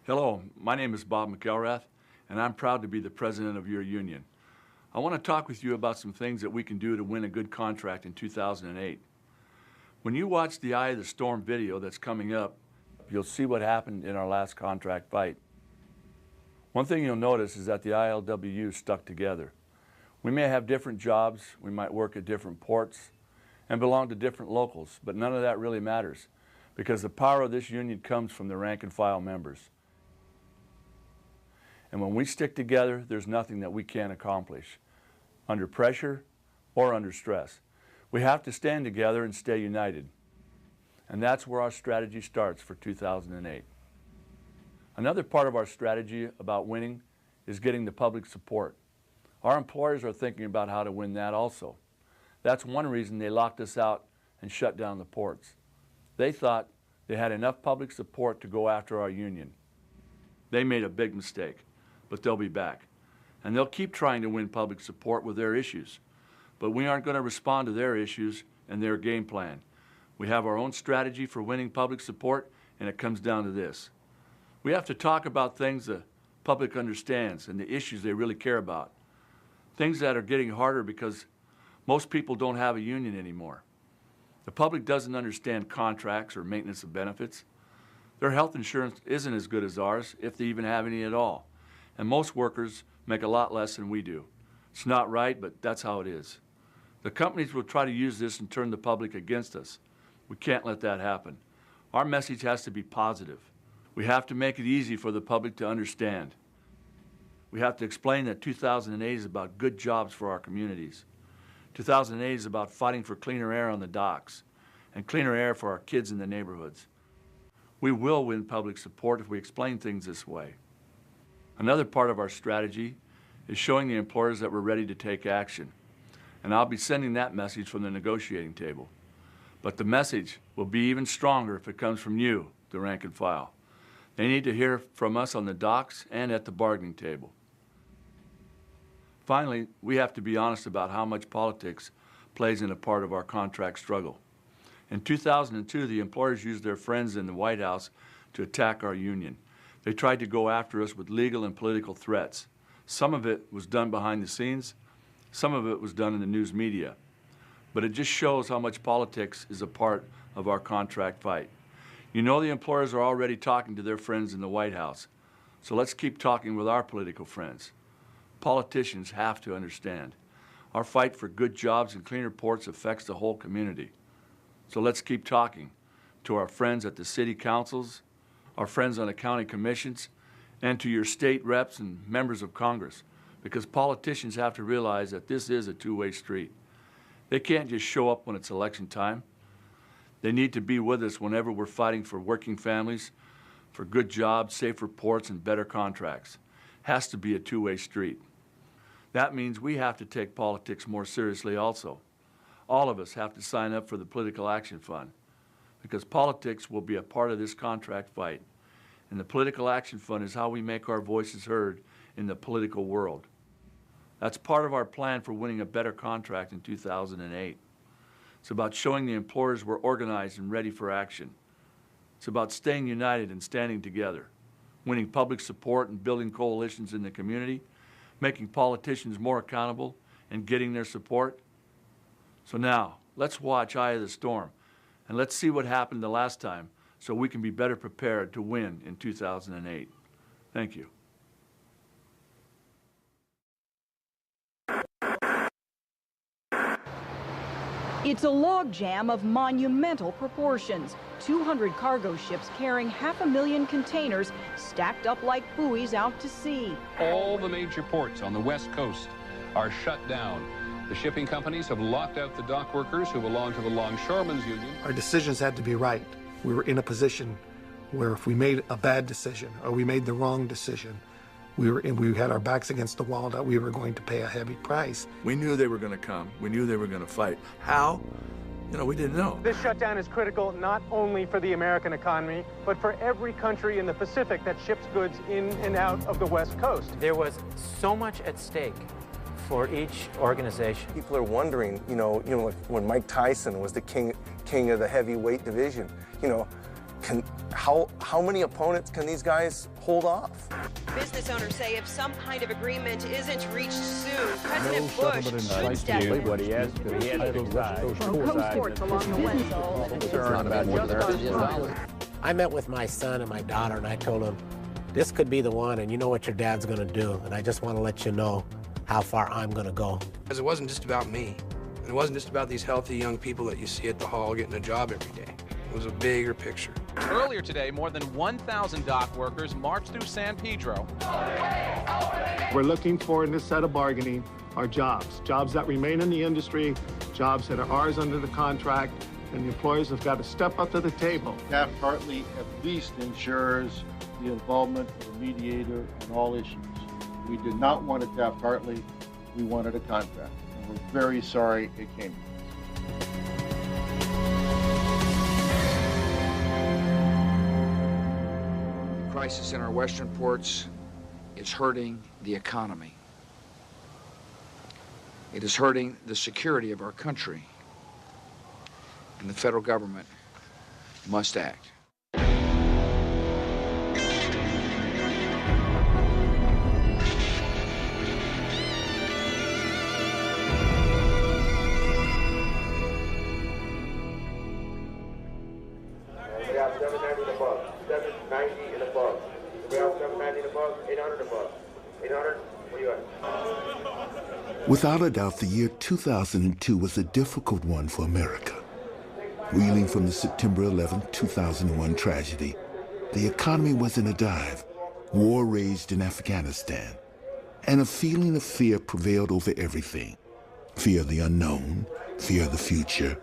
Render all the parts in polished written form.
Hello, my name is Bob McElrath, and I'm proud to be the president of your union. I want to talk with you about some things that we can do to win a good contract in 2008. When you watch the Eye of the Storm video that's coming up, you'll see what happened in our last contract fight. One thing you'll notice is that the ILWU stuck together. We may have different jobs, we might work at different ports, and belong to different locals, but none of that really matters, because the power of this union comes from the rank and file members. And when we stick together, there's nothing that we can't accomplish, under pressure or under stress. We have to stand together and stay united. And that's where our strategy starts for 2008. Another part of our strategy about winning is getting the public support. Our employers are thinking about how to win that also. That's one reason they locked us out and shut down the ports. They thought they had enough public support to go after our union. They made a big mistake, but they'll be back. And they'll keep trying to win public support with their issues. But we aren't going to respond to their issues and their game plan. We have our own strategy for winning public support, and it comes down to this. We have to talk about things the public understands and the issues they really care about. Things that are getting harder because most people don't have a union anymore. The public doesn't understand contracts or maintenance of benefits. Their health insurance isn't as good as ours, if they even have any at all. And most workers make a lot less than we do. It's not right, but that's how it is. The companies will try to use this and turn the public against us. We can't let that happen. Our message has to be positive. We have to make it easy for the public to understand. We have to explain that 2008 is about good jobs for our communities. 2008 is about fighting for cleaner air on the docks and cleaner air for our kids in the neighborhoods. We will win public support if we explain things this way. Another part of our strategy is showing the employers that we're ready to take action. And I'll be sending that message from the negotiating table. But the message will be even stronger if it comes from you, the rank and file. They need to hear from us on the docks and at the bargaining table. Finally, we have to be honest about how much politics plays in a part of our contract struggle. In 2002, the employers used their friends in the White House to attack our union. They tried to go after us with legal and political threats. Some of it was done behind the scenes, some of it was done in the news media. But it just shows how much politics is a part of our contract fight. You know the employers are already talking to their friends in the White House, so let's keep talking with our political friends. Politicians have to understand. Our fight for good jobs and cleaner ports affects the whole community. So let's keep talking to our friends at the city councils, our friends on the county commissions, and to your state reps and members of Congress, because politicians have to realize that this is a two-way street. They can't just show up when it's election time. They need to be with us whenever we're fighting for working families, for good jobs, safer ports, and better contracts. Has to be a two-way street. That means we have to take politics more seriously also. All of us have to sign up for the Political Action Fund, because politics will be a part of this contract fight. And the Political Action Fund is how we make our voices heard in the political world. That's part of our plan for winning a better contract in 2008. It's about showing the employers we're organized and ready for action. It's about staying united and standing together, winning public support and building coalitions in the community, making politicians more accountable and getting their support. So now, let's watch Eye of the Storm, and let's see what happened the last time so we can be better prepared to win in 2008. Thank you. It's a logjam of monumental proportions. 200 cargo ships carrying 500,000 containers stacked up like buoys out to sea. All the major ports on the West Coast are shut down. The shipping companies have locked out the dock workers who belong to the Longshoremen's Union. Our decisions had to be right. We were in a position where if we made a bad decision or we made the wrong decision, we had our backs against the wall that we were going to pay a heavy price. We knew they were going to come. We knew they were going to fight. How? We didn't know. This shutdown is critical not only for the American economy, but for every country in the Pacific that ships goods in and out of the West Coast. There was so much at stake for each organization. People are wondering, when Mike Tyson was the king of the heavyweight division, how many opponents can these guys hold off? Business owners say if some kind of agreement isn't reached soon, President Bush should step in. What he has to decide. I met with my son and my daughter, and I told them, this could be the one, and you know what your dad's going to do, and I just want to let you know how far I'm going to go. Because it wasn't just about me, and it wasn't just about these healthy young people that you see at the hall getting a job every day. It was a bigger picture. Earlier today, more than 1,000 dock workers marched through San Pedro. We're looking for, in this set of bargaining, are jobs that remain in the industry, jobs that are ours under the contract, and the employers have got to step up to the table. Taft-Hartley at least ensures the involvement of a mediator on all issues. We did not want a Taft-Hartley, we wanted a contract, and we're very sorry it came. The crisis in our western ports is hurting the economy. It is hurting the security of our country, and the federal government must act. We have 790 and above, 790 and above. We have 790 and above, 800 above. 800, where you at? Without a doubt, the year 2002 was a difficult one for America. Reeling from the September 11, 2001 tragedy, the economy was in a dive. War raged in Afghanistan, and a feeling of fear prevailed over everything. Fear of the unknown, fear of the future,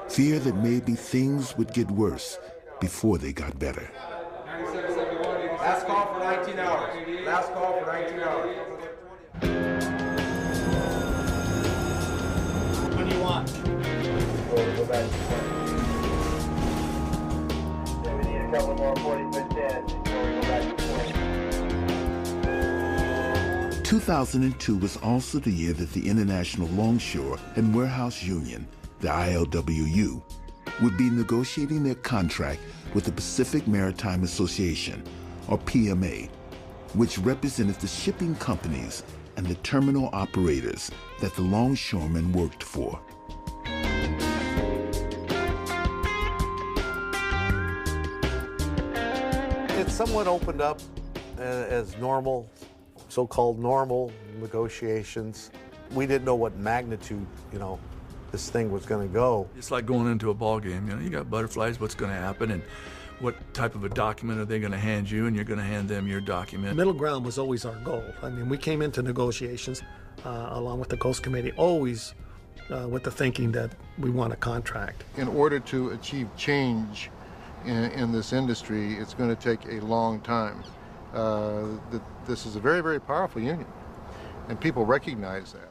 fear that maybe things would get worse before they got better. Last call for 19 hours. Last call for 19 hours. What do you want? Go back to 20. Yeah, we need a couple more 40-foot stands before we go back to 20. 2002 was also the year that the International Longshore and Warehouse Union, the ILWU, would be negotiating their contract with the Pacific Maritime Association, or PMA, which represented the shipping companies and the terminal operators that the longshoremen worked for. It somewhat opened up as normal, so-called normal negotiations. We didn't know what magnitude, this thing was going to go. It's like going into a ball game. You got butterflies, what's going to happen, and what type of a document are they going to hand you, and you're going to hand them your document. Middle ground was always our goal. I mean, we came into negotiations along with the Coast Committee, always with the thinking that we want a contract. In order to achieve change in this industry, it's going to take a long time. This is a very, very powerful union, and people recognize that.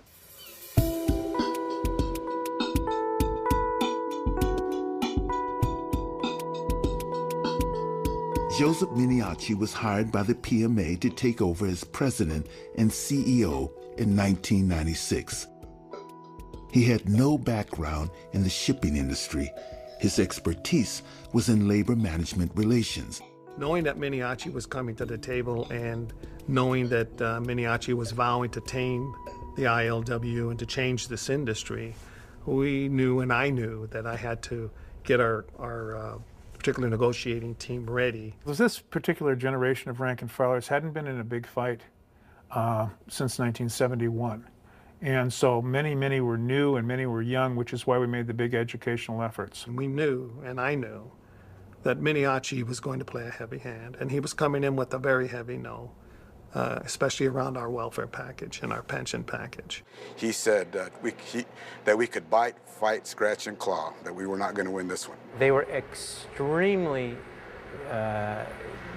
Joseph Miniaci was hired by the PMA to take over as president and CEO in 1996. He had no background in the shipping industry. His expertise was in labor management relations. Knowing that Miniaci was coming to the table and knowing that Miniaci was vowing to tame the ILWU and to change this industry, we knew, and I knew, that I had to get our particular negotiating team ready. This particular generation of rank and filers hadn't been in a big fight since 1971. And so many were new and many were young, which is why we made the big educational efforts. And we knew, and I knew, that Miniaci was going to play a heavy hand, and he was coming in with a very heavy no, especially around our welfare package and our pension package. He said that we could bite, fight, scratch, and claw, that we were not going to win this one. They were extremely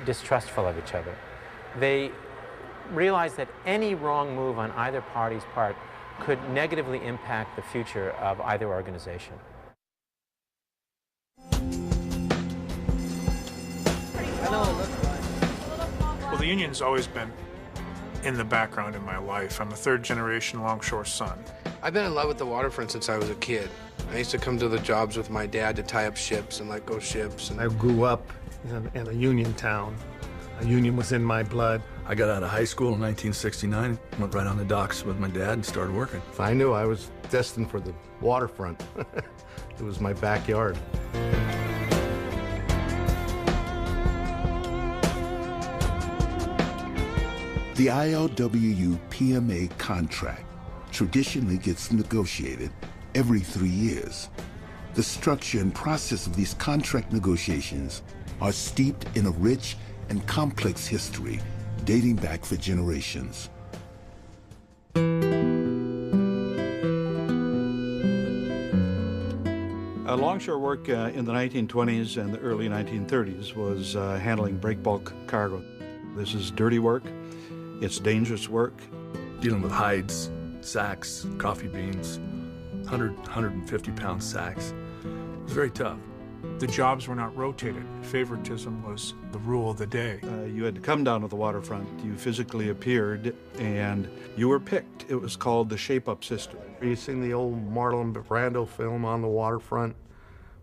distrustful of each other. They realized that any wrong move on either party's part could negatively impact the future of either organization. Well, the union's always been in the background in my life. I'm a third-generation longshore son. I've been in love with the waterfront since I was a kid. I used to come to the jobs with my dad to tie up ships and let go ships. And I grew up in a union town. A union was in my blood. I got out of high school in 1969, went right on the docks with my dad and started working. I knew I was destined for the waterfront. It was my backyard. The ILWU PMA contract traditionally gets negotiated every 3 years. The structure and process of these contract negotiations are steeped in a rich and complex history dating back for generations. Longshore work in the 1920s and the early 1930s was handling breakbulk cargo. This is dirty work. It's dangerous work. Dealing with hides, sacks, coffee beans, 150-pound sacks. It was very tough. The jobs were not rotated. Favoritism was the rule of the day. You had to come down to the waterfront. You physically appeared and you were picked. It was called the shape-up system. You seen the old Marlon Brando film on the waterfront?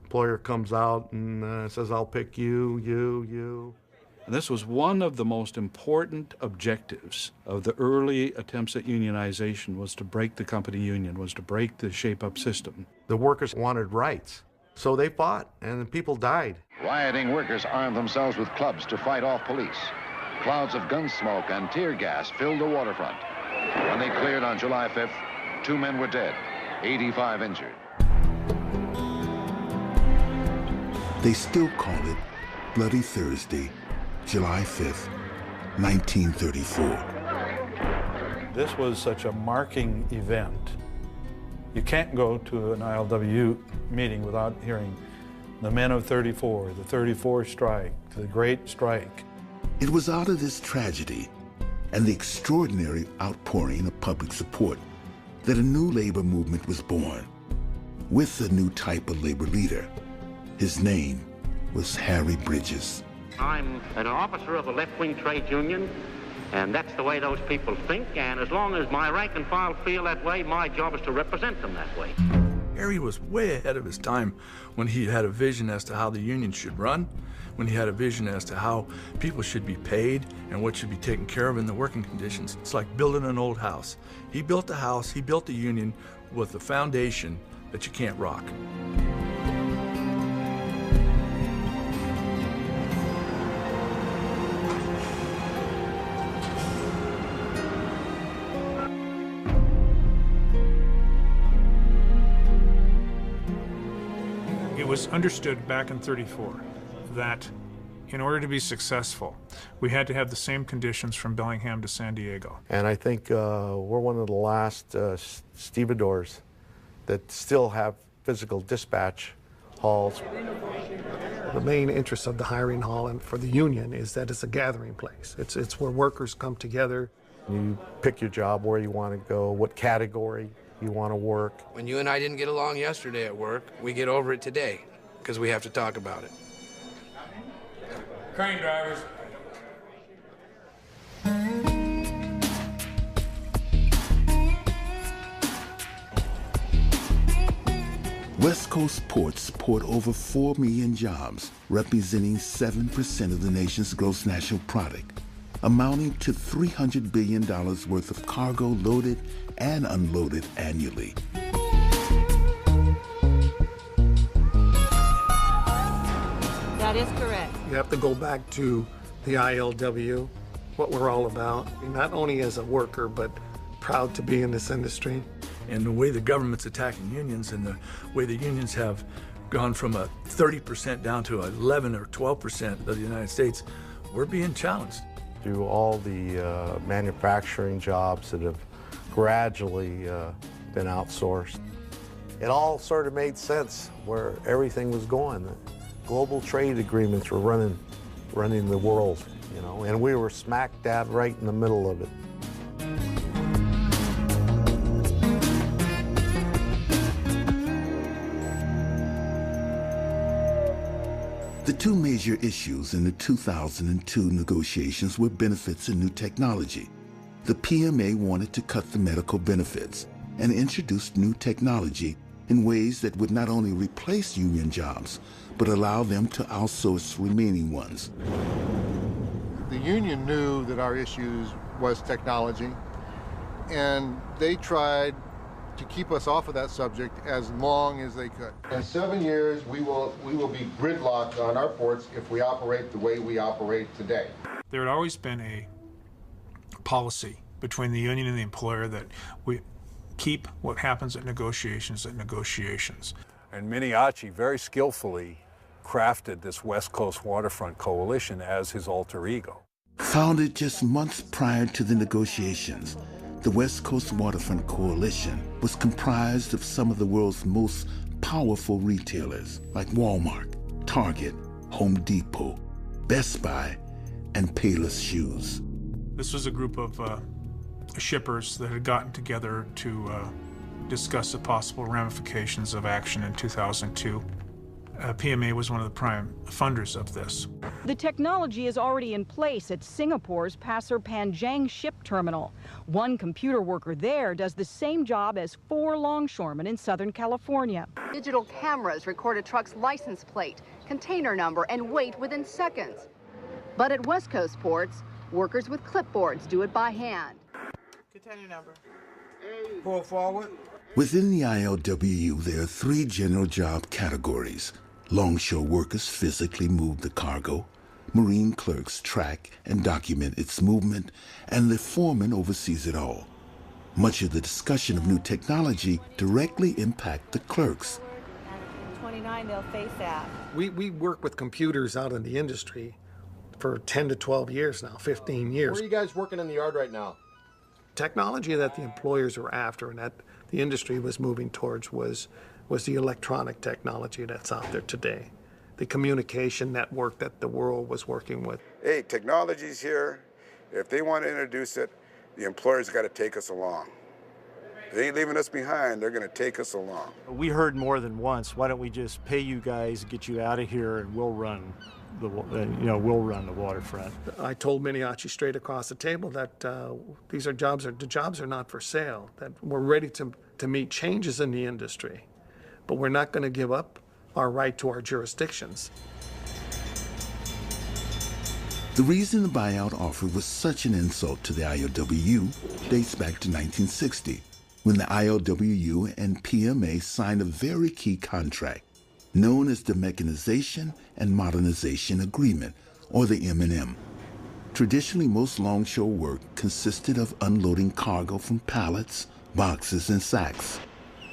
Employer comes out and says, I'll pick you, you. And this was one of the most important objectives of the early attempts at unionization, was to break the company union, was to break the shape-up system. The workers wanted rights, so they fought, and people died. Rioting workers armed themselves with clubs to fight off police. Clouds of gun smoke and tear gas filled the waterfront. When they cleared on July 5th, 2 men were dead, 85 injured. They still call it Bloody Thursday, July 5th, 1934. This was such a marking event. You can't go to an ILWU meeting without hearing the men of 34, the 34 strike, the great strike. It was out of this tragedy and the extraordinary outpouring of public support that a new labor movement was born, with a new type of labor leader. His name was Harry Bridges. I'm an officer of a left-wing trade union, and that's the way those people think, and as long as my rank and file feel that way, my job is to represent them that way. Harry was way ahead of his time when he had a vision as to how the union should run, when he had a vision as to how people should be paid and what should be taken care of in the working conditions. It's like building an old house. He built the house, he built the union with a foundation that you can't rock. It was understood back in '34 that in order to be successful, we had to have the same conditions from Bellingham to San Diego. And I think we're one of the last stevedores that still have physical dispatch halls. The main interest of the hiring hall and for the union is that it's a gathering place. It's where workers come together. You pick your job, where you want to go, what category you want to work. When you and I didn't get along yesterday at work, we get over it today because we have to talk about it. Crane drivers. West Coast ports support over 4 million jobs, representing 7% of the nation's gross national product, amounting to $300 billion worth of cargo loaded and unloaded annually. That is correct. You have to go back to the ILWU, what we're all about, not only as a worker, but proud to be in this industry. And the way the government's attacking unions and the way the unions have gone from a 30% down to 11 or 12% of the United States, we're being challenged. Through all the manufacturing jobs that have gradually been outsourced, it all sort of made sense where everything was going. The global trade agreements were running the world, you know, and we were smack dab right in the middle of it. The two major issues in the 2002 negotiations were benefits and new technology. The PMA wanted to cut the medical benefits and introduce new technology in ways that would not only replace union jobs, but allow them to outsource remaining ones. The union knew that our issues was technology, and they tried to keep us off of that subject as long as they could. In 7 years, we will be gridlocked on our ports if we operate the way we operate today. There had always been a policy between the union and the employer that we keep what happens at negotiations at negotiations. And Miniachi very skillfully crafted this West Coast Waterfront Coalition as his alter ego. Founded just months prior to the negotiations, the West Coast Waterfront Coalition was comprised of some of the world's most powerful retailers like Walmart, Target, Home Depot, Best Buy, and Payless Shoes. This was a group of shippers that had gotten together to discuss the possible ramifications of action in 2002. PMA was one of the prime funders of this. The technology is already in place at Singapore's Pasir Panjang ship terminal. One computer worker there does the same job as 4 longshoremen in Southern California. Digital cameras record a truck's license plate, container number, and weight within seconds. But at West Coast ports, workers with clipboards do it by hand. Container number. Pull forward. Within the ILWU, there are 3 general job categories. Longshore workers physically move the cargo, marine clerks track and document its movement, and the foreman oversees it all. Much of the discussion of new technology directly impact the clerks. 29, they'll face that. We work with computers out in the industry for 10 to 12 years now, 15 years. Where are you guys working in the yard right now? Technology that the employers were after and that the industry was moving towards was the electronic technology that's out there today, the communication network that the world was working with. Hey, technology's here. If they want to introduce it, the employers got to take us along. They ain't leaving us behind. They're going to take us along. We heard more than once, why don't we just pay you guys, get you out of here, and we'll run the waterfront. I told Miniachi straight across the table that the jobs are not for sale, that we're ready to meet changes in the industry, but we're not going to give up our right to our jurisdictions. The reason the buyout offer was such an insult to the ILWU dates back to 1960, when the ILWU and PMA signed a very key contract known as the Mechanization and Modernization Agreement, or the M&M. Traditionally, most longshore work consisted of unloading cargo from pallets, boxes, and sacks.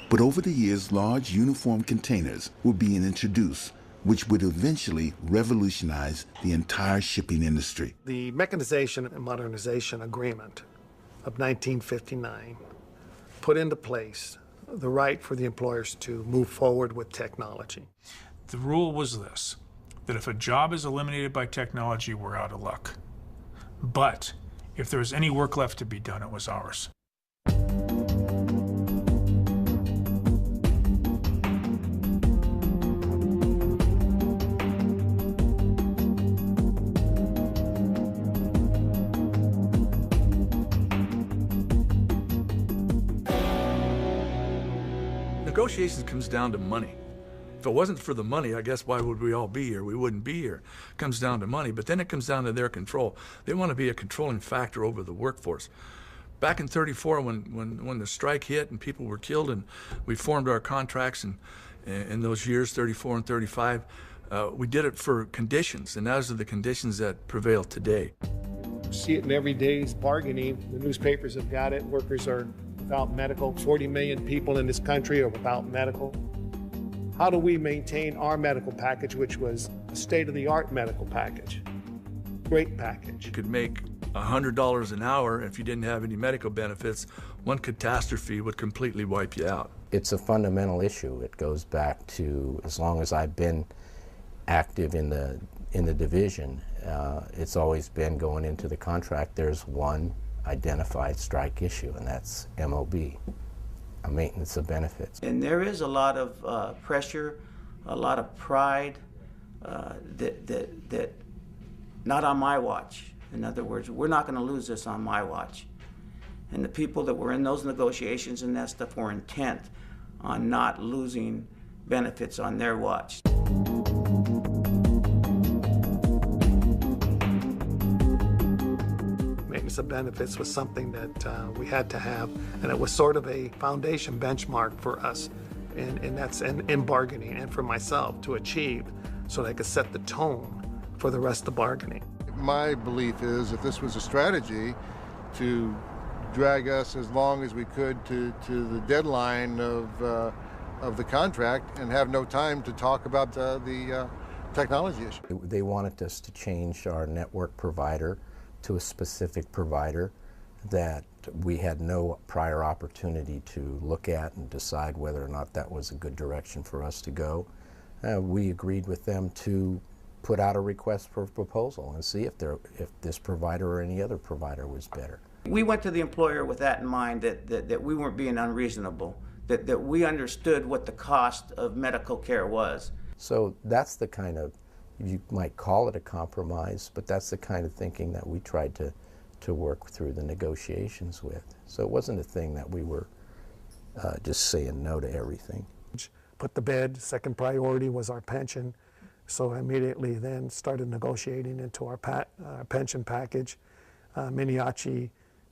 But over the years, large uniform containers were being introduced, which would eventually revolutionize the entire shipping industry. The Mechanization and Modernization Agreement of 1959 put into place the right for the employers to move forward with technology. The rule was this, that if a job is eliminated by technology, we're out of luck. But if there was any work left to be done, it was ours. Negotiations comes down to money. If it wasn't for the money, I guess why would we all be here? We wouldn't be here. It comes down to money, but then it comes down to their control. They want to be a controlling factor over the workforce. Back in '34, when the strike hit and people were killed, and we formed our contracts, and in those years, '34 and '35, we did it for conditions, and those are the conditions that prevail today. See it in every day's bargaining. The newspapers have got it. Workers are without medical. 40 million people in this country are without medical. How do we maintain our medical package, which was a state-of-the-art medical package? Great package. You could make $100 an hour if you didn't have any medical benefits. One catastrophe would completely wipe you out. It's a fundamental issue. It goes back to as long as I've been active in the division. It's always been going into the contract. There's one identified strike issue, and that's MOB, a maintenance of benefits. And there is a lot of pressure, a lot of pride that not on my watch. In other words, we're not going to lose this on my watch. And the people that were in those negotiations and that stuff were intent on not losing benefits on their watch. Maintenance of benefits was something that we had to have, and it was sort of a foundation benchmark for us, and that's in bargaining, and for myself to achieve, so that I could set the tone for the rest of bargaining. My belief is if this was a strategy to drag us as long as we could to the deadline of the contract and have no time to talk about the technology issue. They wanted us to change our network provider to a specific provider that we had no prior opportunity to look at and decide whether or not that was a good direction for us to go. We agreed with them to put out a request for proposal and see if this provider or any other provider was better. We went to the employer with that in mind, that we weren't being unreasonable, that we understood what the cost of medical care was. So that's the kind of, you might call it a compromise, but that's the kind of thinking that we tried to work through the negotiations with. So it wasn't a thing that we were just saying no to everything. Put to bed. Second priority was our pension. So I immediately then started negotiating into our pension package. Miniachi,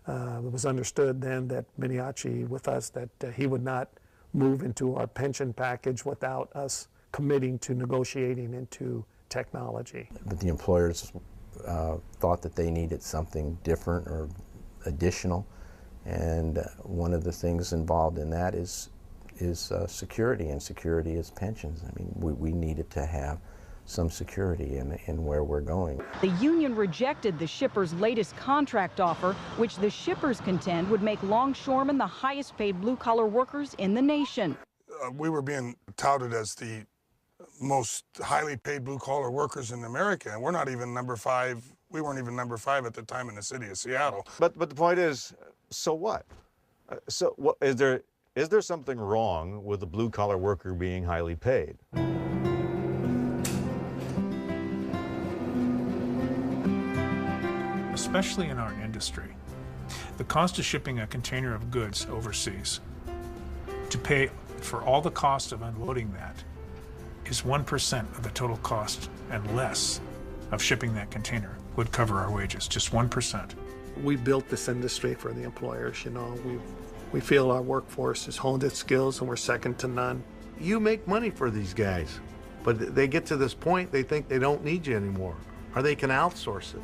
it was understood then that Miniachi with us that he would not move into our pension package without us committing to negotiating into technology. But the employers thought that they needed something different or additional, and one of the things involved in that is security, and security is pensions. I mean, we needed to have some security in where we're going. The union rejected the shippers' latest contract offer, which the shippers contend would make longshoremen the highest paid blue-collar workers in the nation. We were being touted as the most highly paid blue-collar workers in America, and we're not even number 5. We weren't even number 5 at the time in the city of Seattle. But the point is, so what? So what, is there something wrong with a blue-collar worker being highly paid? Especially in our industry, the cost of shipping a container of goods overseas, to pay for all the cost of unloading that, is 1% of the total cost and less of shipping that container would cover our wages, just 1%. We built this industry for the employers, you know. We feel our workforce has honed its skills and we're second to none. You make money for these guys, but they get to this point, they think they don't need you anymore, or they can outsource it.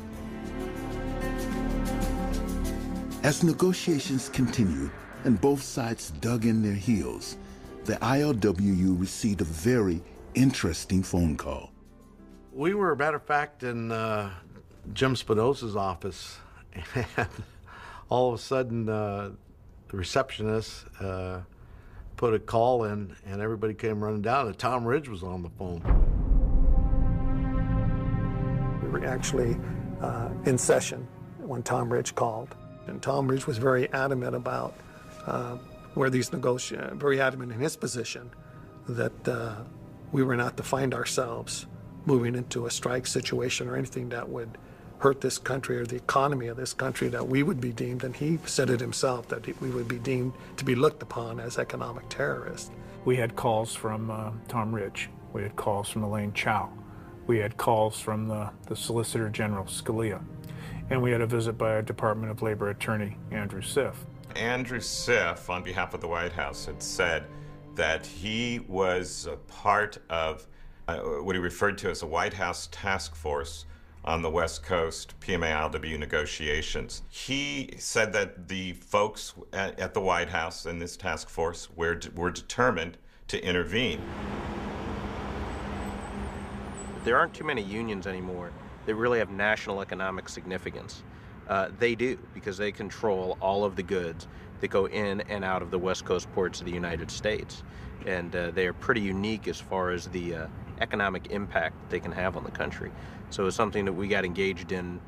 As negotiations continued and both sides dug in their heels, the ILWU received a very interesting phone call. We were, matter of fact, in Jim Spinoza's office, and all of a sudden the receptionist put a call in, and everybody came running down, and Tom Ridge was on the phone. We were actually in session when Tom Ridge called. And Tom Ridge was very adamant about very adamant in his position that we were not to find ourselves moving into a strike situation or anything that would hurt this country or the economy of this country, that we would be deemed, and he said it himself, that we would be deemed to be looked upon as economic terrorists. We had calls from Tom Ridge. We had calls from Elaine Chao. We had calls from the Solicitor General Scalia. And we had a visit by our Department of Labor attorney, Andrew Schiff. Andrew Schiff, on behalf of the White House, had said that he was a part of what he referred to as a White House task force on the West Coast PMA-ILWU negotiations. He said that the folks at the White House in this task force were determined to intervene. There aren't too many unions anymore that really have national economic significance. They do, because they control all of the goods that go in and out of the West Coast ports of the United States. And they are pretty unique as far as the economic impact that they can have on the country. So it's something that we got engaged in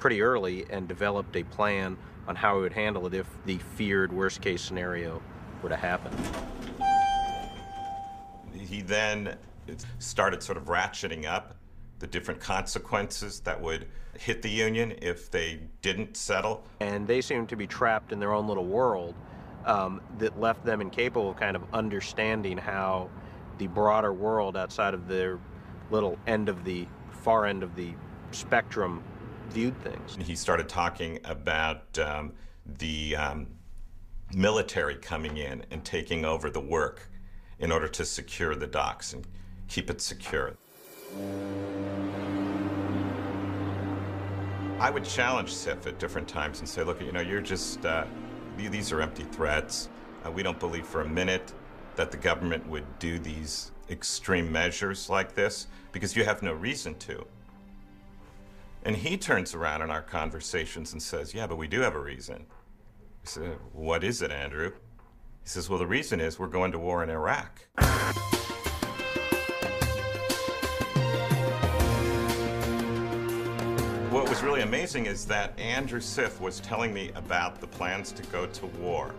pretty early and developed a plan on how we would handle it if the feared worst case scenario were to happen. He then started sort of ratcheting up the different consequences that would hit the union if they didn't settle. And they seem to be trapped in their own little world that left them incapable of kind of understanding how the broader world outside of their little far end of the spectrum viewed things. He started talking about the military coming in and taking over the work in order to secure the docks and keep it secure. I would challenge SIF at different times and say, look, you know, you're just, these are empty threats. We don't believe for a minute that the government would do these extreme measures like this because you have no reason to. And he turns around in our conversations and says, yeah, but we do have a reason. I said, what is it, Andrew? He says, well, the reason is we're going to war in Iraq. What was really amazing is that Andrew Sif was telling me about the plans to go to war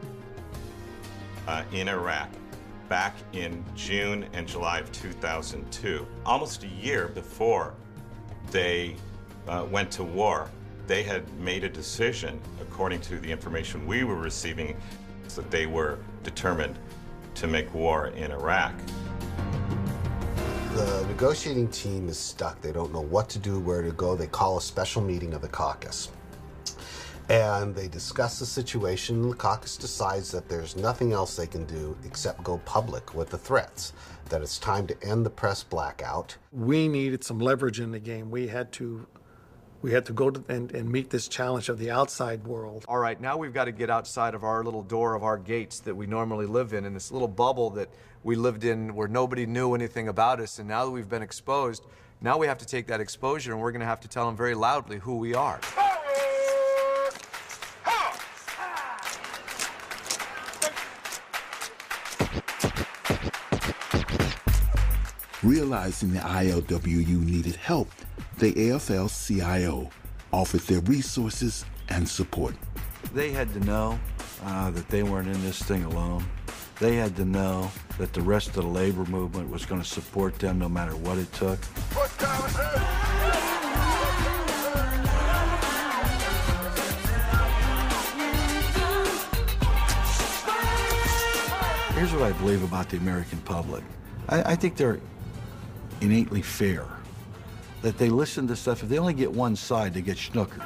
in Iraq back in June and July of 2002. Almost a year before they went to war, they had made a decision, according to the information we were receiving, that they were determined to make war in Iraq. The negotiating team is stuck. They don't know what to do, where to go. They call a special meeting of the caucus. And they discuss the situation. The caucus decides that there's nothing else they can do except go public with the threats, that it's time to end the press blackout. We needed some leverage in the game. We had to go and meet this challenge of the outside world. All right, now we've got to get outside of our little door of our gates that we normally live in this little bubble that we lived in where nobody knew anything about us, and now that we've been exposed, now we have to take that exposure and we're going to have to tell them very loudly who we are. Realizing the ILWU needed help, the AFL-CIO offered their resources and support. They had to know that they weren't in this thing alone. They had to know that the rest of the labor movement was going to support them no matter what it took. Here's what I believe about the American public. I think they're innately fair, that they listen to stuff. If they only get one side, they get snookered.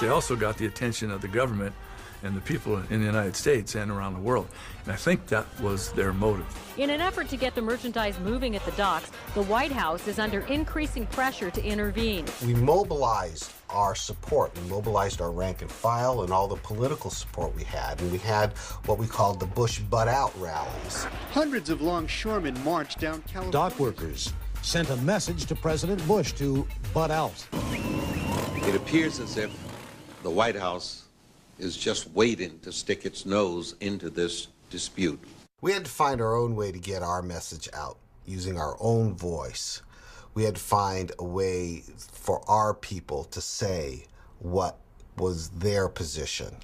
They also got the attention of the government and the people in the United States and around the world. And I think that was their motive. In an effort to get the merchandise moving at the docks, the White House is under increasing pressure to intervene. We mobilized our support. We mobilized our rank and file and all the political support we had. And we had what we called the Bush Butt Out rallies. Hundreds of longshoremen marched down California. Dock workers sent a message to President Bush to butt out. It appears as if the White House is just waiting to stick its nose into this dispute. We had to find our own way to get our message out, using our own voice. We had to find a way for our people to say what was their position.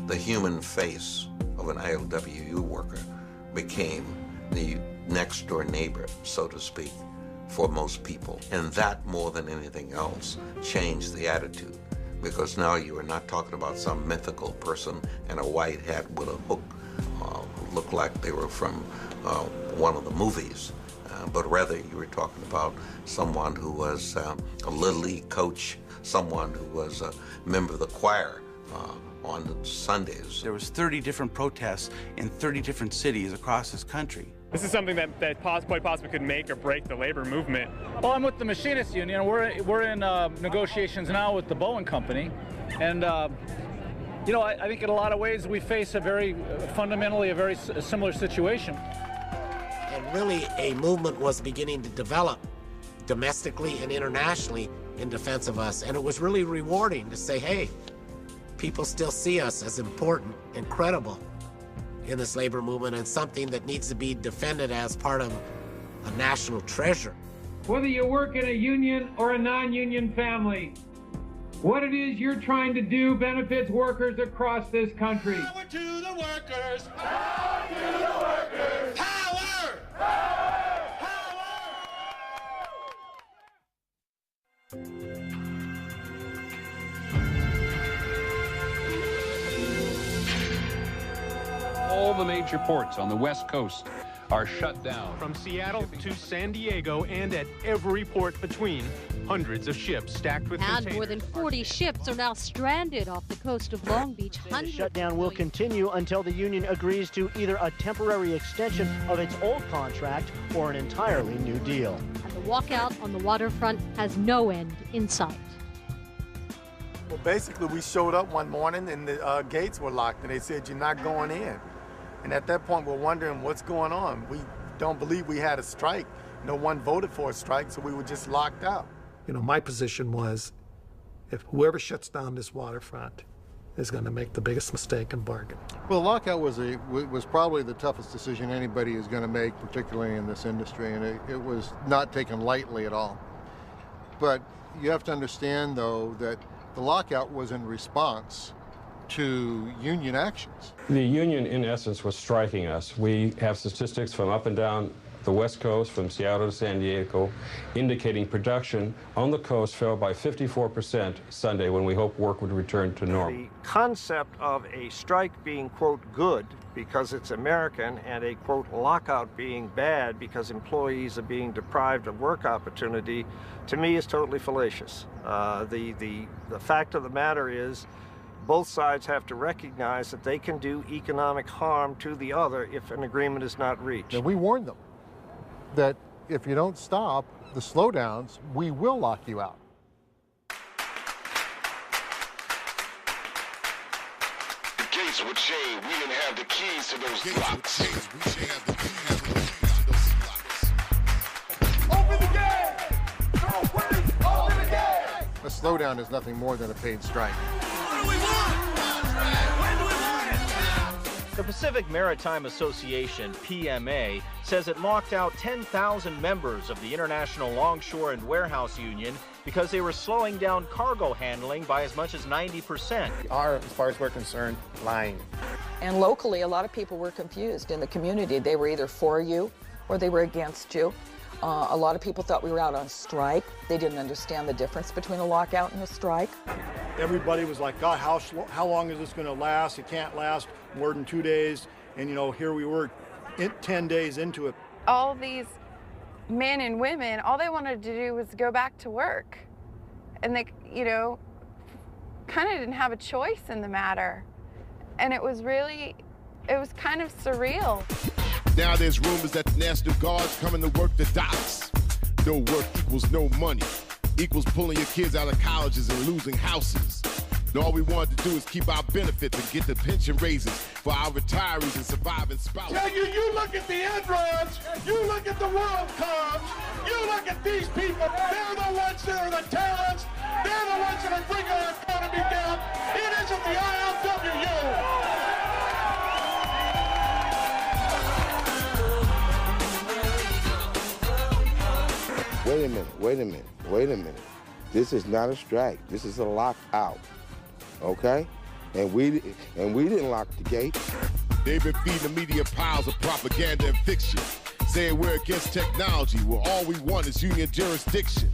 The human face of an ILWU worker became the next-door neighbor, so to speak, for most people. And that, more than anything else, changed the attitude. Because now you are not talking about some mythical person in a white hat with a hook, looked like they were from one of the movies. But rather you were talking about someone who was a Little League coach, someone who was a member of the choir on Sundays. There was 30 different protests in 30 different cities across this country. This is something that quite possibly could make or break the labor movement. Well, I'm with the Machinists Union. We're in negotiations now with the Boeing Company. And, you know, I think in a lot of ways we face fundamentally a very similar situation. And really a movement was beginning to develop domestically and internationally in defense of us. And it was really rewarding to say, hey, people still see us as important and credible in this labor movement and something that needs to be defended as part of a national treasure. Whether you work in a union or a non-union family, what it is you're trying to do benefits workers across this country. Power to the workers! Power to the workers! Power! Power! Power! All the major ports on the West Coast are shut down. From Seattle to San Diego and at every port between, hundreds of ships stacked with And containers. more than 40 ships are now stranded off the coast of Long Beach. The shutdown will continue until the union agrees to either a temporary extension of its old contract or an entirely new deal. And the walkout on the waterfront has no end in sight. Well, basically, we showed up one morning and the gates were locked, and they said, "You're not going in." And at that point, we're wondering what's going on. We don't believe we had a strike. No one voted for a strike, so we were just locked out. You know, my position was, if whoever shuts down this waterfront is going to make the biggest mistake in bargain. Well, the lockout was probably the toughest decision anybody is going to make, particularly in this industry, and it was not taken lightly at all. But you have to understand, though, that the lockout was in response to union actions. The union, in essence, was striking us. We have statistics from up and down the West Coast, from Seattle to San Diego, indicating production on the coast fell by 54% Sunday, when we hoped work would return to normal. The concept of a strike being, quote, good because it's American, and a, quote, lockout being bad because employees are being deprived of work opportunity, to me is totally fallacious. The fact of the matter is, both sides have to recognize that they can do economic harm to the other if an agreement is not reached. And we warned them that if you don't stop the slowdowns, we will lock you out. The gates would chain. We didn't have the keys to those locks. Open the gate! Open the gate! A slowdown is nothing more than a paid strike. The Pacific Maritime Association, PMA, says it locked out 10,000 members of the International Longshore and Warehouse Union because they were slowing down cargo handling by as much as 90%. Are, as far as we're concerned, lying. And locally, a lot of people were confused in the community. They were either for you or they were against you. A lot of people thought we were out on strike. They didn't understand the difference between a lockout and a strike. Everybody was like, God, how long is this going to last? It can't last more than 2 days. And, you know, here we were 10 days into it. All these men and women, all they wanted to do was go back to work. And they, you know, kind of didn't have a choice in the matter. And it was kind of surreal. Now there's rumors that the National Guard's coming to work the docks. No work equals no money. Equals pulling your kids out of colleges and losing houses. And all we wanted to do is keep our benefits and get the pension raises for our retirees and surviving spouses. Tell you, you look at the Androids, you look at the World Cups, you look at these people, they're the ones that are the talents, they're the ones that are bringing our economy down. It isn't the ILWU. Wait a minute. This is not a strike. This is a lockout, okay? And we didn't lock the gate. They've been feeding the media piles of propaganda and fiction, saying we're against technology, where all we want is union jurisdiction.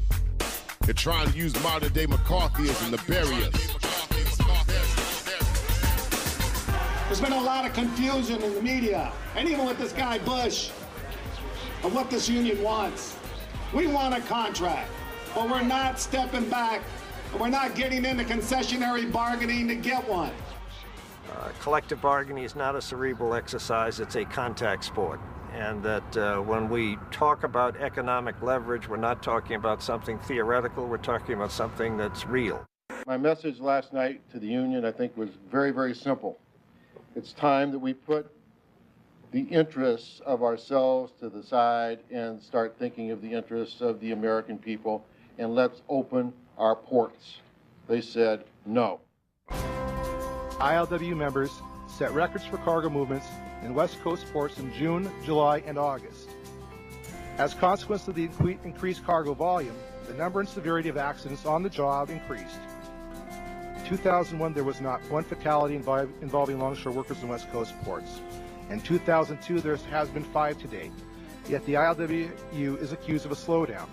They're trying to use modern-day McCarthyism to bury us. There's been a lot of confusion in the media, and even with this guy Bush, of what this union wants. We want a contract, but we're not stepping back, and we're not getting into concessionary bargaining to get one. Collective bargaining is not a cerebral exercise, it's a contact sport. And that when we talk about economic leverage, we're not talking about something theoretical, we're talking about something that's real. My message last night to the union, I think, was very, very simple. It's time that we put the interests of ourselves to the side and start thinking of the interests of the American people, and let's open our ports. They said no. ILWU members set records for cargo movements in West Coast ports in June, July, and August. As a consequence of the increased cargo volume, the number and severity of accidents on the job increased. In 2001, there was not one fatality involving longshore workers in West Coast ports. In 2002, there has been 5 to date, yet the ILWU is accused of a slowdown.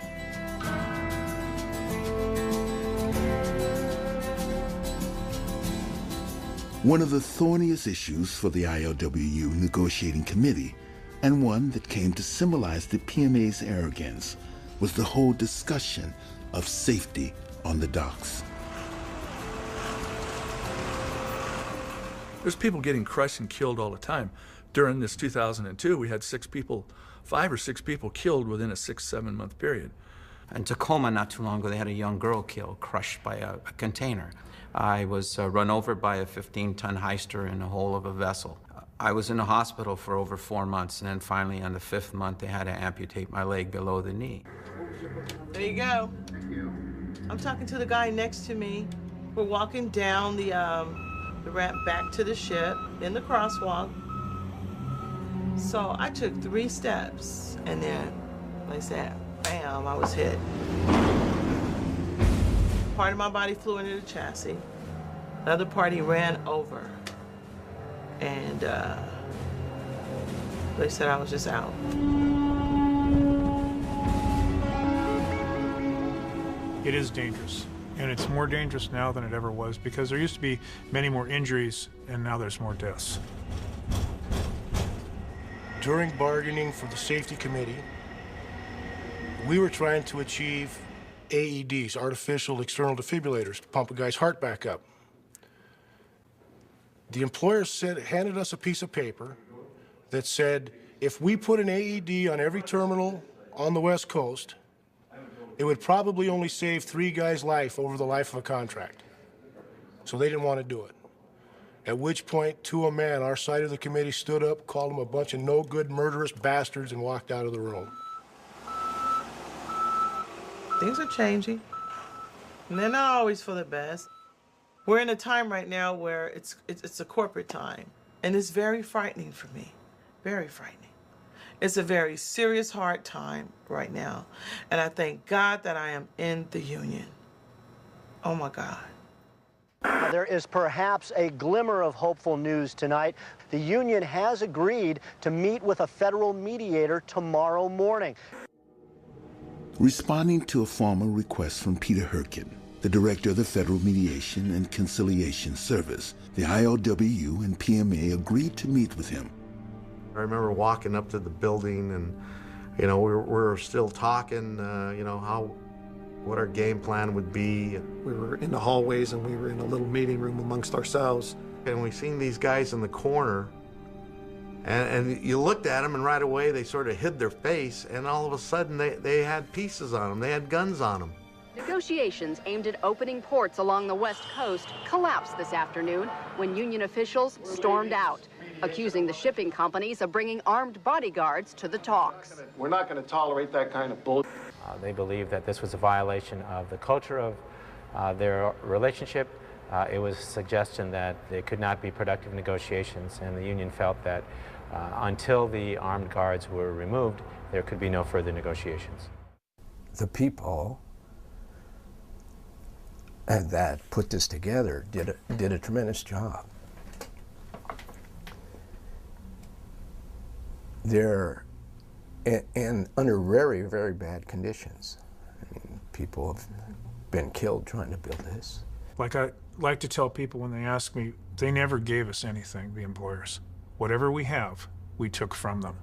One of the thorniest issues for the ILWU negotiating committee, and one that came to symbolize the PMA's arrogance, was the whole discussion of safety on the docks. There's people getting crushed and killed all the time. During this 2002, we had 5 or 6 people killed within a 6-7 month period. In Tacoma, not too long ago, they had a young girl killed, crushed by a container. I was run over by a 15-ton heister in the hull of a vessel. I was in the hospital for over 4 months, and then finally on the 5th month, they had to amputate my leg below the knee. There you go. I'm talking to the guy next to me. We're walking down the ramp back to the ship in the crosswalk. So I took 3 steps, and then, like I said, bam, I was hit. Part of my body flew into the chassis. The other part he ran over. And they said I was just out. It is dangerous. And it's more dangerous now than it ever was because there used to be many more injuries and now there's more deaths. During bargaining for the safety committee, we were trying to achieve AEDs, artificial external defibrillators, to pump a guy's heart back up. The employer handed us a piece of paper that said if we put an AED on every terminal on the West Coast, it would probably only save 3 guys' life over the life of a contract. So they didn't want to do it. At which point, to a man, our side of the committee stood up, called them a bunch of no-good, murderous bastards, and walked out of the room. Things are changing, and they're not always for the best. We're in a time right now where it's a corporate time, and it's very frightening for me, very frightening. It's a very serious, hard time right now, and I thank God that I am in the union. Oh my God. There is perhaps a glimmer of hopeful news tonight. The union has agreed to meet with a federal mediator tomorrow morning. Responding to a formal request from Peter Herkin, the director of the Federal Mediation and Conciliation Service, the ILWU and PMA agreed to meet with him. I remember walking up to the building and, you know, we were still talking, you know, what our game plan would be. We were in the hallways and we were in a little meeting room amongst ourselves. And we seen these guys in the corner and you looked at them and right away they sort of hid their face and all of a sudden they had pieces on them, they had guns on them. Negotiations aimed at opening ports along the West Coast collapsed this afternoon when union officials stormed out, accusing the shipping companies of bringing armed bodyguards to the talks. We're not going to tolerate that kind of bullshit. They believe that this was a violation of the culture of their relationship. It was a suggestion that there could not be productive negotiations, and the union felt that until the armed guards were removed, there could be no further negotiations. The people that put this together did a tremendous job. And under very, very bad conditions. I mean, people have been killed trying to build this. Like I like to tell people when they ask me, they never gave us anything, the employers. Whatever we have, we took from them.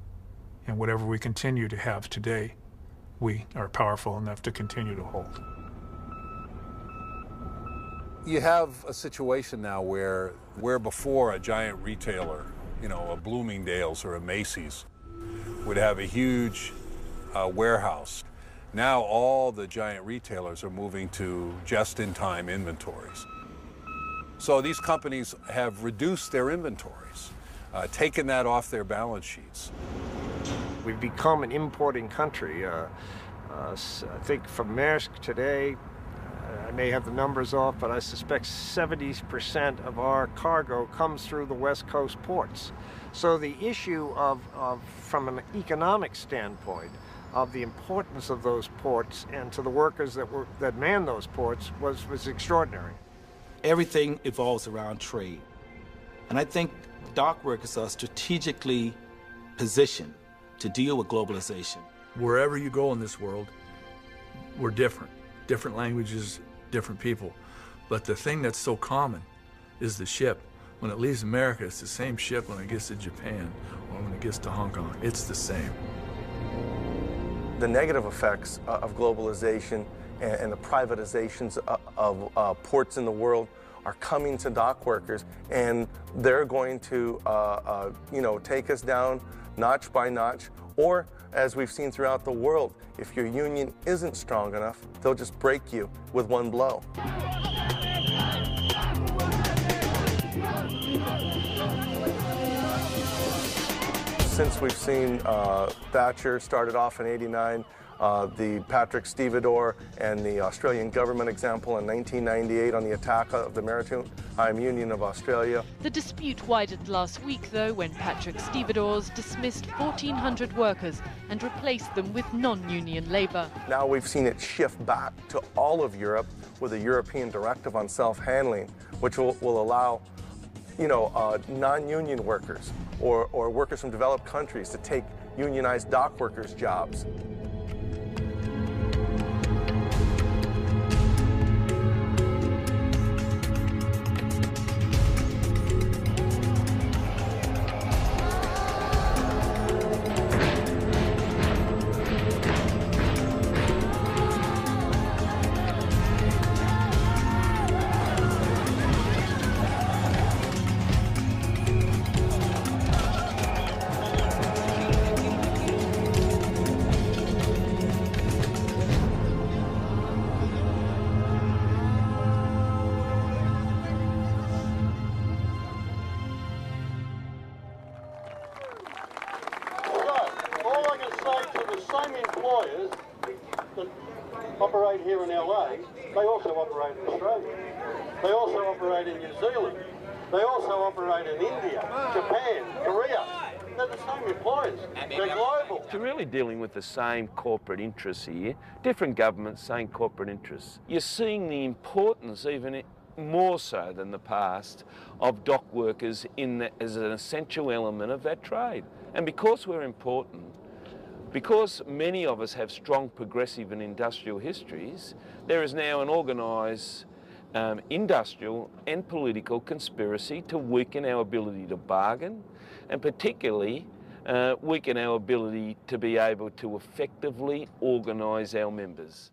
And whatever we continue to have today, we are powerful enough to continue to hold. You have a situation now where before a giant retailer, you know, a Bloomingdale's or a Macy's, would have a huge warehouse. Now all the giant retailers are moving to just-in-time inventories. So these companies have reduced their inventories, taken that off their balance sheets. We've become an importing country. I think from Maersk today, I may have the numbers off, but I suspect 70% of our cargo comes through the West Coast ports. So the issue of from an economic standpoint, of the importance of those ports and to the workers that man those ports was extraordinary. Everything evolves around trade. And I think dock workers are strategically positioned to deal with globalization. Wherever you go in this world, we're different. Different languages, different people. But the thing that's so common is the ship. When it leaves America, it's the same ship when it gets to Japan or when it gets to Hong Kong. It's the same. The negative effects of globalization and the privatizations of ports in the world are coming to dock workers, and they're going to take us down notch by notch, or as we've seen throughout the world, if your union isn't strong enough, they'll just break you with one blow. Since we've seen Thatcher started off in '89, the Patrick Stevedore and the Australian government example in 1998 on the attack of the Maritime Union of Australia. The dispute widened last week, though, when Patrick Stevedores dismissed 1,400 workers and replaced them with non-union labour. Now we've seen it shift back to all of Europe with a European directive on self-handling, which will allow non-union workers or workers from developed countries to take unionized dock workers' jobs. Operate here in LA, they also operate in Australia. They also operate in New Zealand. They also operate in India, Japan, Korea. They're the same employers. They're global. You're really dealing with the same corporate interests here. Different governments, same corporate interests. You're seeing the importance, even more so than the past, of dock workers as an essential element of that trade. And because we're important, because many of us have strong progressive and industrial histories, there is now an organised industrial and political conspiracy to weaken our ability to bargain, and particularly weaken our ability to be able to effectively organise our members.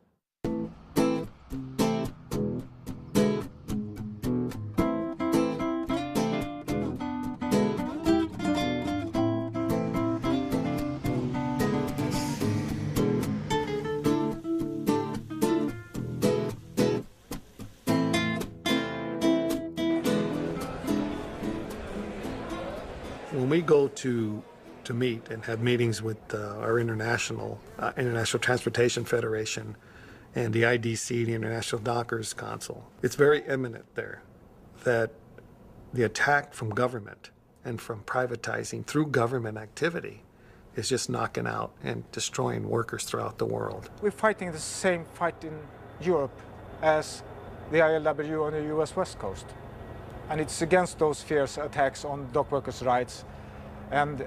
When we go to meet and have meetings with our International Transportation Federation and the IDC, the International Dockers Council, it's very evident there that the attack from government and from privatizing through government activity is just knocking out and destroying workers throughout the world. We're fighting the same fight in Europe as the ILWU on the US West Coast. And it's against those fierce attacks on dock workers' rights and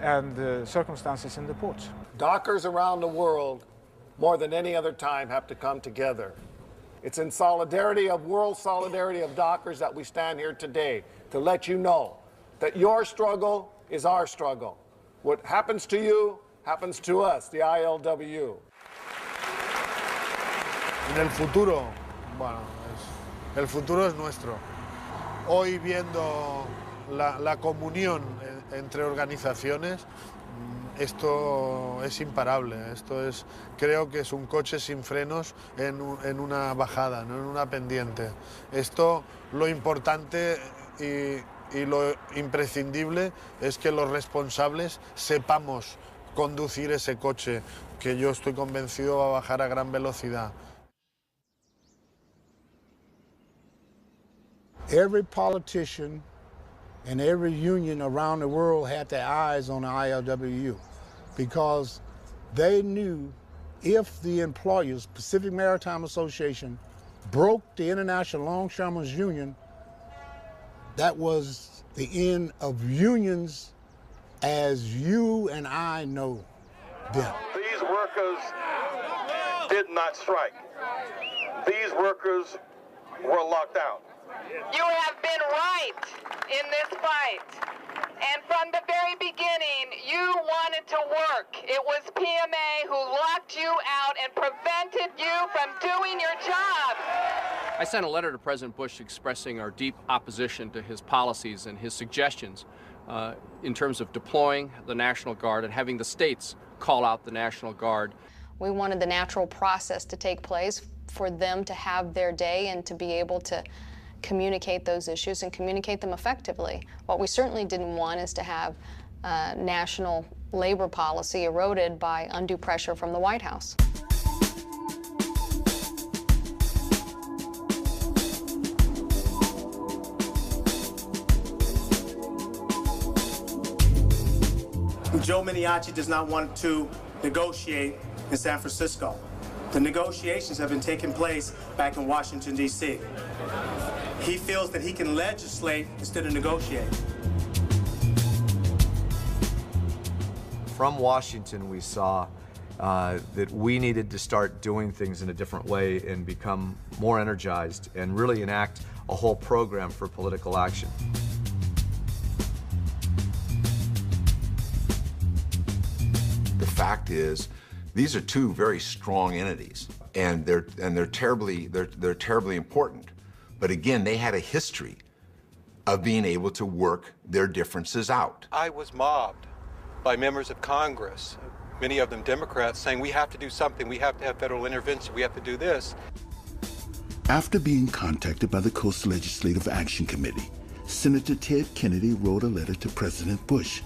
circumstances in the ports. Dockers around the world, more than any other time, have to come together. It's in solidarity of world solidarity of dockers that we stand here today to let you know that your struggle is our struggle. What happens to you happens to us, the ILWU. En el futuro, bueno, el futuro es nuestro. Hoy viendo la comunión entre organizaciones, esto es imparable. Creo que es un coche sin frenos en una bajada, no en una pendiente. Lo importante y lo imprescindible es que los responsables sepamos conducir ese coche, que yo estoy convencido va a bajar a gran velocidad. Every politician and every union around the world had their eyes on the ILWU because they knew if the employers, Pacific Maritime Association, broke the International Longshoremen's Union, that was the end of unions as you and I know them. These workers did not strike. These workers were locked out. You have been right in this fight. right. And from the very beginning, you wanted to work. It was PMA who locked you out and prevented you from doing your job. I sent a letter to President Bush expressing our deep opposition to his policies and his suggestions in terms of deploying the National Guard and having the states call out the National Guard. We wanted the natural process to take place for them to have their day and to be able to communicate those issues and communicate them effectively. What we certainly didn't want is to have national labor policy eroded by undue pressure from the White House. Joe Miniacci does not want to negotiate in San Francisco. The negotiations have been taking place back in Washington, D.C. He feels that he can legislate instead of negotiate. From Washington, we saw that we needed to start doing things in a different way and become more energized and really enact a whole program for political action. The fact is, these are two very strong entities, and they're terribly important. But again, they had a history of being able to work their differences out. I was mobbed by members of Congress, many of them Democrats, saying we have to do something, we have to have federal intervention, we have to do this. After being contacted by the Coast Legislative Action Committee, Senator Ted Kennedy wrote a letter to President Bush,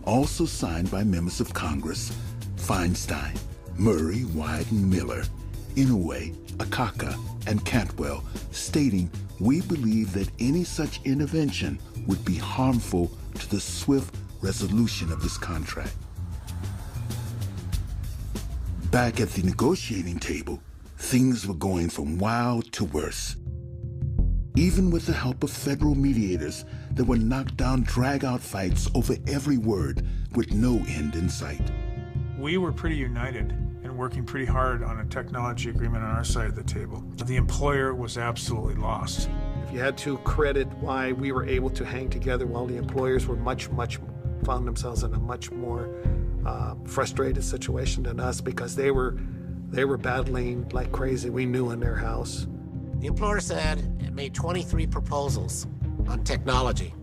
also signed by members of Congress Feinstein, Murray, Wyden, Miller, Inouye, Akaka, and Cantwell, stating, "We believe that any such intervention would be harmful to the swift resolution of this contract." Back at the negotiating table, things were going from wild to worse. Even with the help of federal mediators, there were knockdown, drag-out fights over every word with no end in sight. We were pretty united and working pretty hard on a technology agreement on our side of the table. The employer was absolutely lost. If you had to credit why we were able to hang together while the employers were found themselves in a much more frustrated situation than us, because they were battling like crazy. We knew in their house. The employer said it made 23 proposals on technology.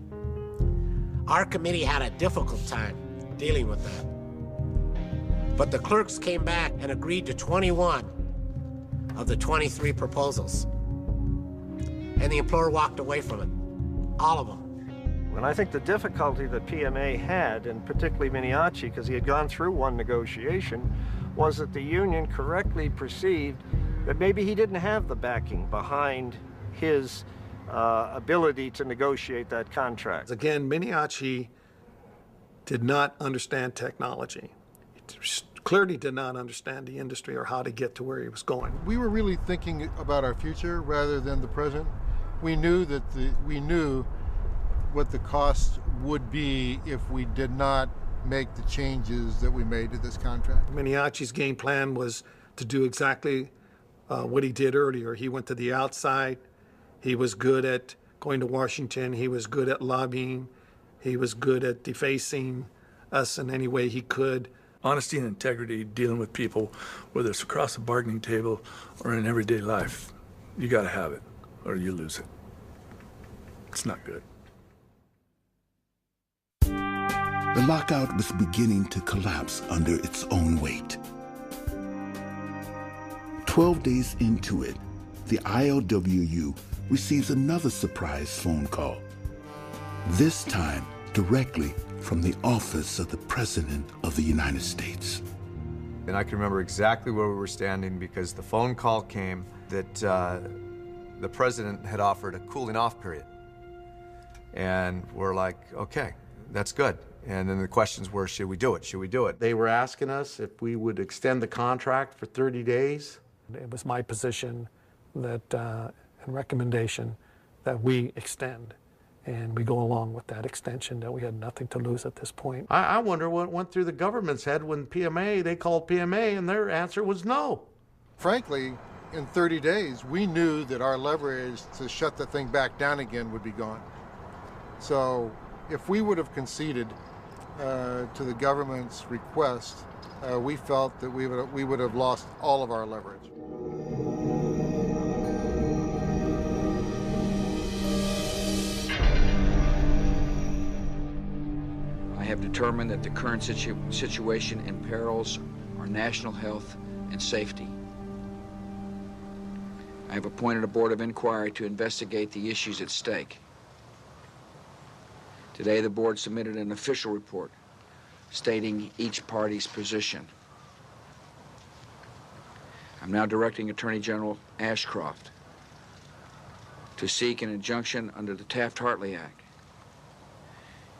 Our committee had a difficult time dealing with that. But the clerks came back and agreed to 21 of the 23 proposals. And the employer walked away from it, all of them. And I think the difficulty that PMA had, and particularly Miniacci, because he had gone through one negotiation, was that the union correctly perceived that maybe he didn't have the backing behind his ability to negotiate that contract. Again, Miniacci did not understand technology. He clearly did not understand the industry or how to get to where he was going. We were really thinking about our future rather than the present. We knew what the cost would be if we did not make the changes that we made to this contract. Miniacci's game plan was to do exactly what he did earlier. He went to the outside. He was good at going to Washington. He was good at lobbying. He was good at defacing us in any way he could. Honesty and integrity, dealing with people, whether it's across the bargaining table or in everyday life, you got to have it or you lose it. It's not good. The lockout was beginning to collapse under its own weight. 12 days into it, the ILWU receives another surprise phone call. This time, directly from the office of the President of the United States. And I can remember exactly where we were standing because the phone call came that the President had offered a cooling off period. And we're like, okay, that's good. And then the questions were, should we do it? Should we do it? They were asking us if we would extend the contract for 30 days. It was my position that, and recommendation that we extend. And we go along with that extension, that we had nothing to lose at this point. I wonder what went through the government's head when they called PMA, and their answer was no. Frankly, in 30 days, we knew that our leverage to shut the thing back down again would be gone. So If we would have conceded to the government's request, we felt that we would have lost all of our leverage. I have determined that the current situation imperils our national health and safety. I have appointed a board of inquiry to investigate the issues at stake. Today, the board submitted an official report stating each party's position. I'm now directing Attorney General Ashcroft to seek an injunction under the Taft-Hartley Act,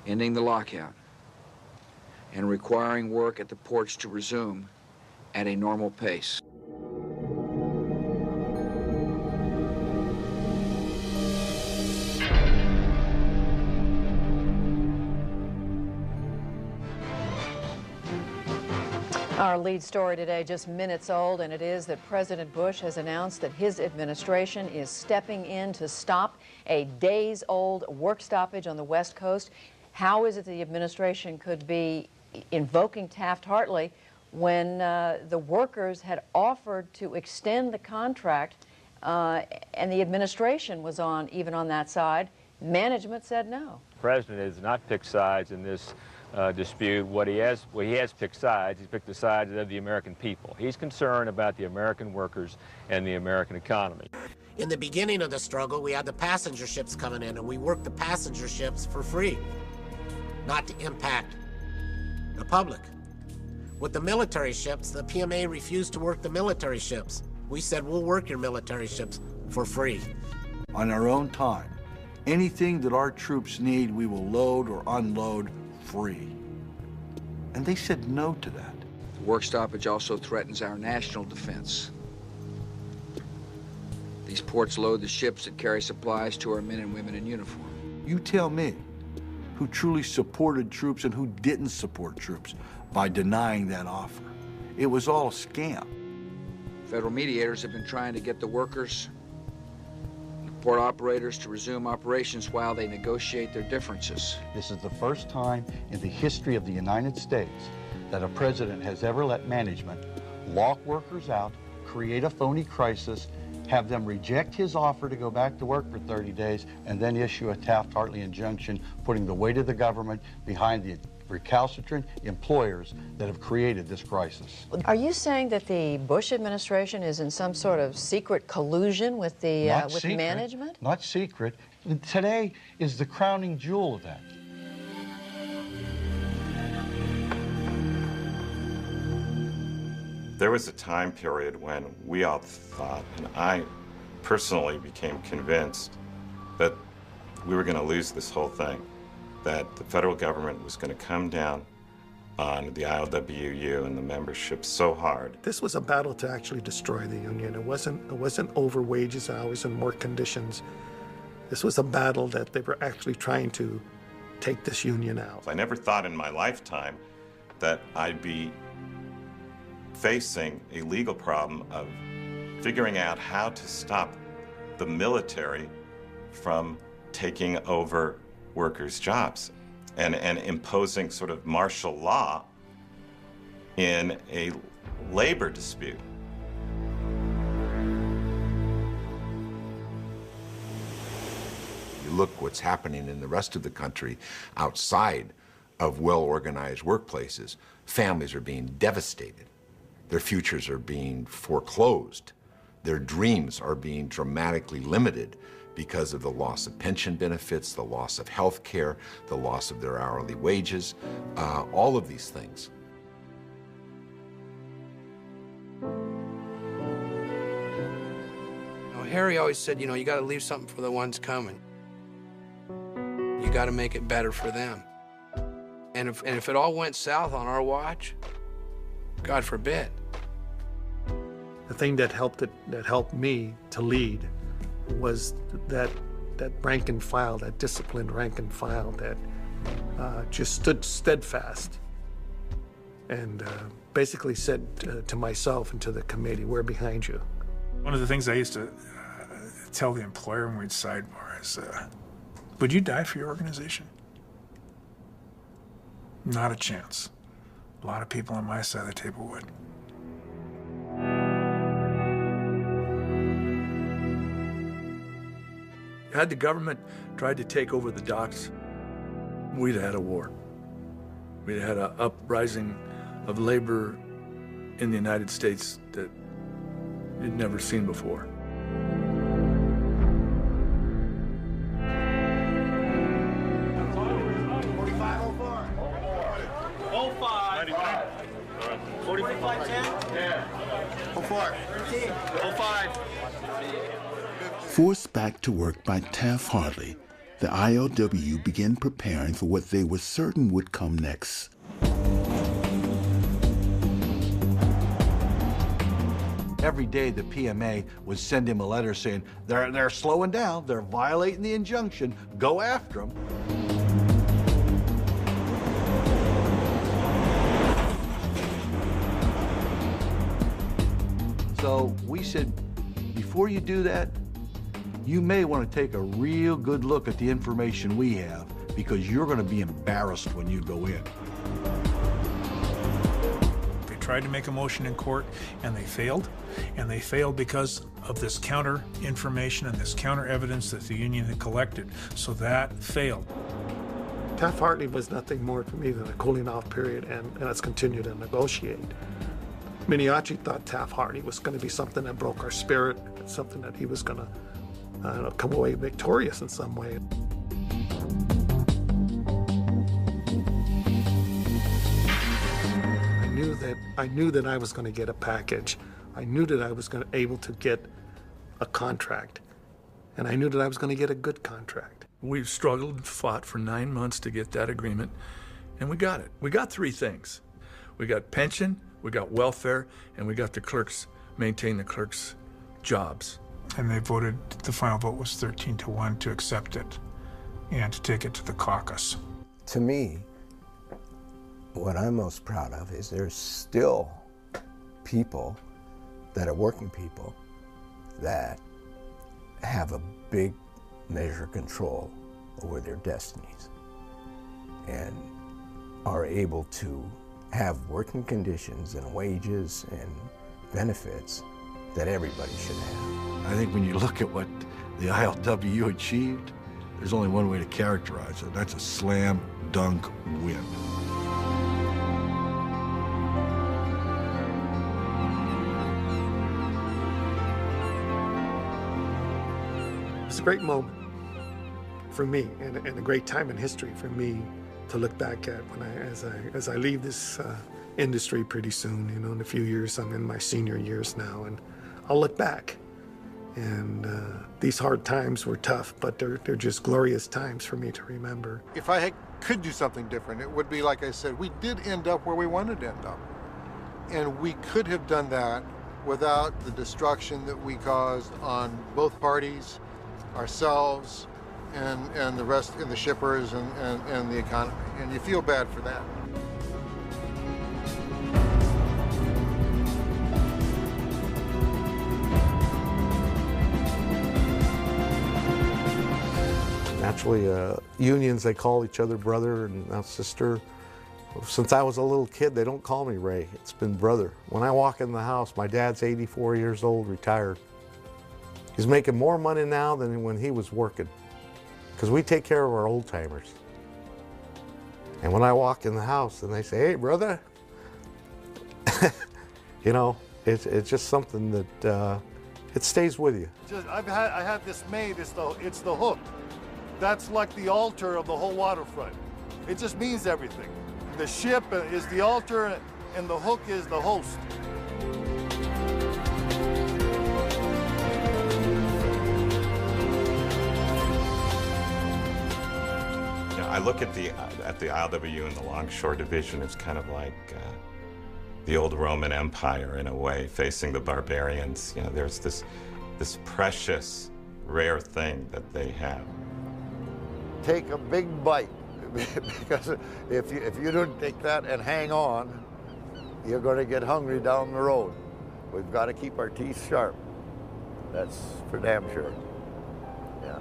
ending the lockout and requiring work at the ports to resume at a normal pace. Our lead story today, just minutes old, and it is that President Bush has announced that his administration is stepping in to stop a days-old work stoppage on the West Coast. How is it the administration could be invoking Taft-Hartley when the workers had offered to extend the contract and the administration was even on that side? Management said no. The president has not picked sides in this dispute. He has picked sides. He's picked the sides of the American people. He's concerned about the American workers and the American economy. In the beginning of the struggle, we had the passenger ships coming in, and we worked the passenger ships for free, not to impact the public. With the military ships, the PMA refused to work the military ships. We said, we'll work your military ships for free. On our own time, anything that our troops need, we will load or unload free. And they said no to that. The work stoppage also threatens our national defense. These ports load the ships that carry supplies to our men and women in uniform. You tell me who truly supported troops and who didn't support troops by denying that offer. It was all a scam. Federal mediators have been trying to get the workers, the port operators to resume operations while they negotiate their differences. This is the first time in the history of the United States that a president has ever let management lock workers out, create a phony crisis, have them reject his offer to go back to work for 30 days, and then issue a Taft-Hartley injunction, putting the weight of the government behind the recalcitrant employers that have created this crisis. Are you saying that the Bush administration is in some sort of secret collusion with the management? Not secret. Today is the crowning jewel of that. There was a time period when we all thought, and I personally became convinced, that we were going to lose this whole thing, that the federal government was going to come down on the ILWU and the membership so hard. This was a battle to actually destroy the union. It wasn't over wages, hours, and work conditions. This was a battle that they were actually trying to take this union out. I never thought in my lifetime that I'd be facing a legal problem of figuring out how to stop the military from taking over workers' jobs and imposing sort of martial law in a labor dispute. You look what's happening in the rest of the country outside of well-organized workplaces. Families are being devastated. Their futures are being foreclosed. Their dreams are being dramatically limited because of the loss of pension benefits, the loss of health care, the loss of their hourly wages, all of these things. Harry always said, you got to leave something for the ones coming. You got to make it better for them. And if it all went south on our watch, God forbid. The thing that helped me to lead was that rank and file, that disciplined rank and file that just stood steadfast and basically said to myself and to the committee, we're behind you. One of the things I used to tell the employer when we'd sidebar is, would you die for your organization? Not a chance. A lot of people on my side of the table would. Had the government tried to take over the docks, we'd have had a war. We'd have had an uprising of labor in the United States that you'd never seen before. Forced back to work by Taft-Hartley, the ILWU began preparing for what they were certain would come next. Every day the PMA would send him a letter saying, they're slowing down, they're violating the injunction, go after them. So we said, before you do that, you may want to take a real good look at the information we have, because you're going to be embarrassed when you go in. They tried to make a motion in court, and they failed. And they failed because of this counter information and this counter evidence that the union had collected. So that failed. Taft-Hartley was nothing more to me than a cooling off period, and let's continue to negotiate. Miniaci thought Taft-Hartley was going to be something that broke our spirit, something that he was going to come away victorious in some way. I knew that I was going to get a package. I knew that I was going to able to get a contract, and I knew that I was going to get a good contract. We've struggled and fought for 9 months to get that agreement, and we got it. We got three things. We got pension, we got welfare, and we got the clerks, maintain the clerks' jobs. And they voted, the final vote was 13-1 to accept it and to take it to the caucus. To me, what I'm most proud of is there's still people that are working people that have a big measure of control over their destinies and are able to have working conditions and wages and benefits that everybody should have. I think when you look at what the ILWU achieved, there's only one way to characterize it. That's a slam dunk win. It's a great moment for me, and a great time in history for me to look back at when as I leave this industry pretty soon. You know, in a few years, I'm in my senior years now, and I'll look back. And these hard times were tough, but they're just glorious times for me to remember. If I could do something different, it would be, like I said, we did end up where we wanted to end up. And we could have done that without the destruction that we caused on both parties, ourselves, and the rest, and the shippers, and the economy. And you feel bad for that. Naturally, unions, they call each other brother and now sister. Since I was a little kid, they don't call me Ray. It's been brother. When I walk in the house, my dad's 84 years old, retired. He's making more money now than when he was working, because we take care of our old timers. And when I walk in the house and they say, "Hey, brother," you know, it's just something that it stays with you. I had this made. It's the hook. That's like the altar of the whole waterfront. It just means everything. The ship is the altar, and the hook is the host. I look at the ILWU and the Longshore Division as kind of like the old Roman Empire in a way, facing the barbarians. You know, there's this precious, rare thing that they have. Take a big bite, because if you don't take that and hang on, you're going to get hungry down the road. We've got to keep our teeth sharp. That's for damn sure. Yeah.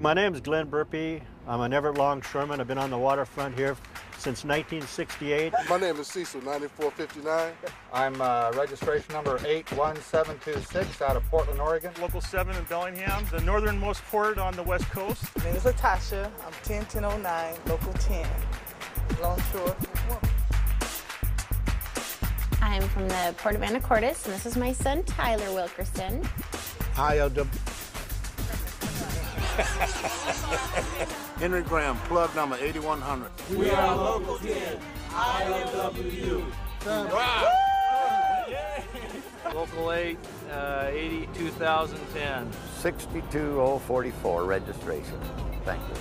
My name is Glenn Burpee. I'm an Everett longshoreman. I've been on the waterfront here since 1968. My name is Cecil, 9459. I'm registration number 81726 out of Portland, Oregon. Local 7 in Bellingham, the northernmost port on the west coast. My name is Latasha. I'm 10109, local 10, longshore. I'm from the Port of Anacortes, and this is my son, Tyler Wilkerson. ILW. Henry Graham, plug number 8100. We are local 10, ILWU. Local 8, 82,010. 62044 registration. Thank you.